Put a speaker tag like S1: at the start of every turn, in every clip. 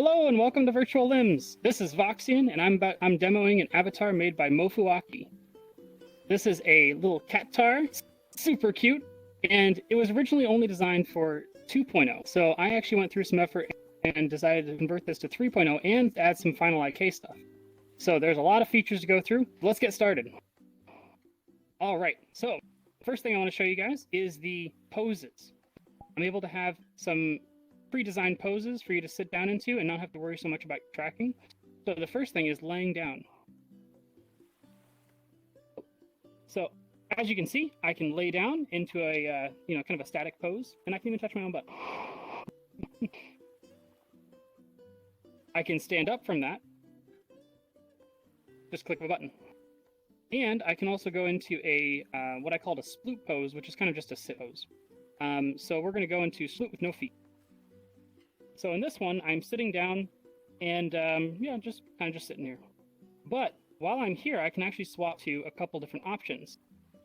S1: Hello and welcome to Virtual Limbs. This is Voxian and I'm demoing an avatar made by Mofuaki. This is a little cat tar, super cute, and it was originally only designed for 2.0. So I actually went through some effort and decided to convert this to 3.0 and add some final IK stuff. So there's a lot of features to go through. Let's get started. All right, so first thing I want to show you guys is the poses. I'm able to have some pre-designed poses for you to sit down into and not have to worry so much about tracking. So the first thing is laying down. So as you can see, I can lay down into a kind of a static pose, and I can even touch my own butt. I can stand up from that. Just click the button. And I can also go into a what I call a sploot pose, which is kind of just a sit pose. So we're going to go into sploot with no feet. So in this one, I'm sitting down and just kind of sitting here. But while I'm here, I can actually swap to a couple different options.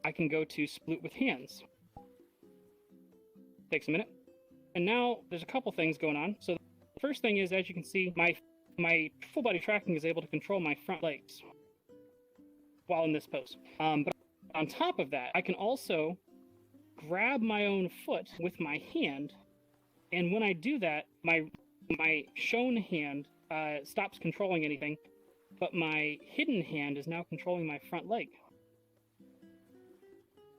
S1: I can go to sploot with hands. Takes a minute. And now there's a couple things going on. So the first thing is, as you can see, my full body tracking is able to control my front legs while in this pose. But on top of that, I can also grab my own foot with my hand. And when I do that, my shown hand stops controlling anything, but my hidden hand is now controlling my front leg.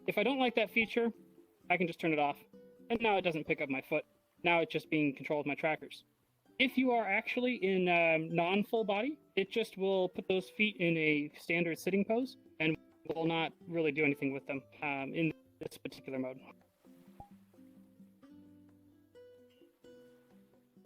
S1: If I don't like that feature, I can just turn it off. And now it doesn't pick up my foot. Now it's just being controlled with my trackers. If you are actually in non-full body, it just will put those feet in a standard sitting pose and will not really do anything with them in this particular mode.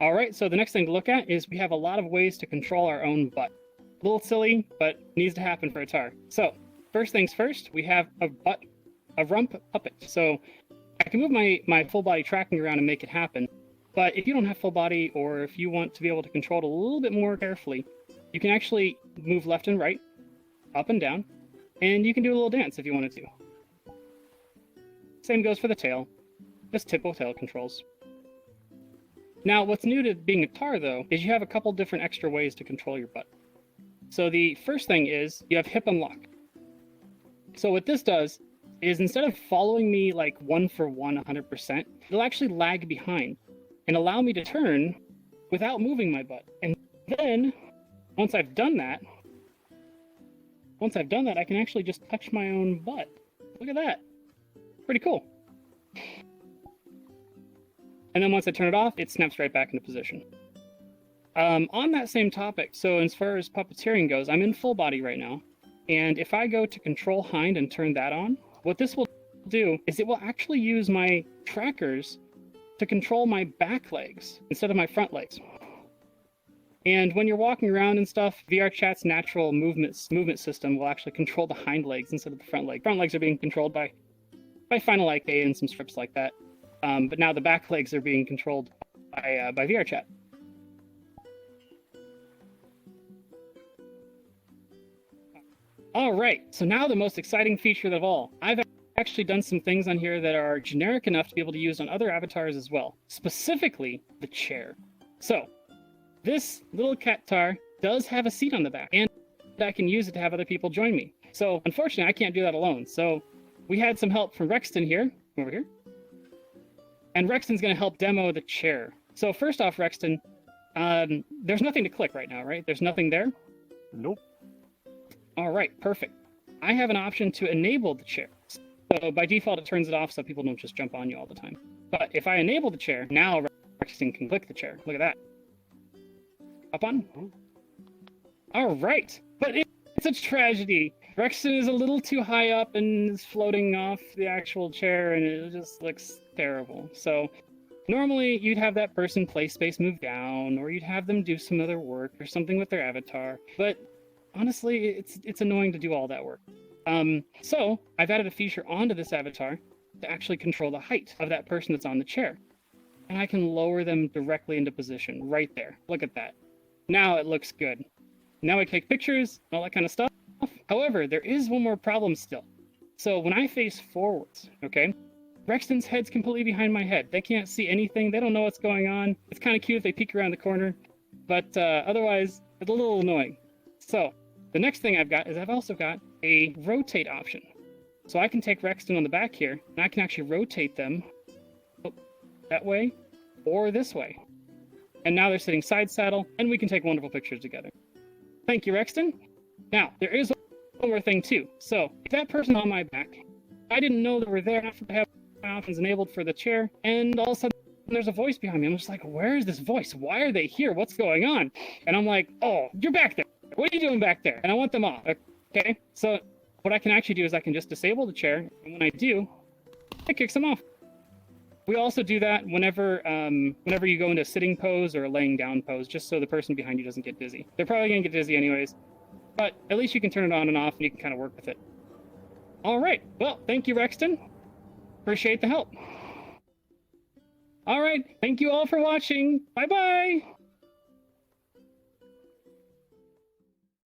S1: All right, so the next thing to look at is we have a lot of ways to control our own butt. A little silly, but needs to happen for a tar. So first things first, we have a rump puppet. So I can move my full body tracking around and make it happen. But if you don't have full body, or if you want to be able to control it a little bit more carefully, you can actually move left and right, up and down, and you can do a little dance if you wanted to. Same goes for the tail, just typical tail controls. Now, what's new to being a tar, though, is you have a couple different extra ways to control your butt. So the first thing is you have hip unlock. So what this does is instead of following me like 1-for-1, 100%, it'll actually lag behind and allow me to turn without moving my butt. And then, once I've done that, I can actually just touch my own butt. Look at that. Pretty cool. And then once I turn it off, it snaps right back into position. On that same topic, so as far as puppeteering goes, I'm in full body right now. And if I go to Control Hind and turn that on, what this will do is it will actually use my trackers to control my back legs instead of my front legs. And when you're walking around and stuff, VRChat's natural movement system will actually control the hind legs instead of the front legs. Front legs are being controlled by Final IK and some strips like that. But now the back legs are being controlled by VRChat. All right, so now the most exciting feature of all. I've actually done some things on here that are generic enough to be able to use on other avatars as well, specifically the chair. So this little cat tar does have a seat on the back, and I can use it to have other people join me. So unfortunately, I can't do that alone. So we had some help from Rexton here, over here. And Rexton's going to help demo the chair. So first off, Rexton, there's nothing to click right now, right? There's nothing there?
S2: Nope.
S1: All right, perfect. I have an option to enable the chair. So by default, it turns it off so people don't just jump on you all the time. But if I enable the chair, now Rexton can click the chair. Look at that. Up on? All right. But it's a tragedy. Rexton is a little too high up and is floating off the actual chair, and it just looks terrible. So normally you'd have that person play space move down, or you'd have them do some other work or something with their avatar. But honestly, it's annoying to do all that work. So I've added a feature onto this avatar to actually control the height of that person that's on the chair. And I can lower them directly into position right there. Look at that. Now it looks good. Now I take pictures and all that kind of stuff. However, there is one more problem still. So when I face forwards, okay, Rexton's head's completely behind my head. They can't see anything. They don't know what's going on. It's kind of cute if they peek around the corner. but otherwise, it's a little annoying. So the next thing I've got is I've also got a rotate option. So I can take Rexton on the back here, and I can actually rotate them that way or this way. And now they're sitting side saddle, and we can take wonderful pictures together. Thank you, Rexton. Now, there is one more thing, too. So, if that person on my back, I didn't know they were there, and I have my options enabled for the chair, and all of a sudden, there's a voice behind me. I'm just like, where is this voice? Why are they here? What's going on? And I'm like, oh, you're back there. What are you doing back there? And I want them off. Okay? So, what I can actually do is I can just disable the chair, and when I do, it kicks them off. We also do that whenever you go into a sitting pose or a laying down pose, just so the person behind you doesn't get dizzy. They're probably going to get dizzy anyways, but at least you can turn it on and off, and you can kind of work with it. All right. Well, thank you, Rexton. Appreciate the help. All right. Thank you all for watching. Bye-bye.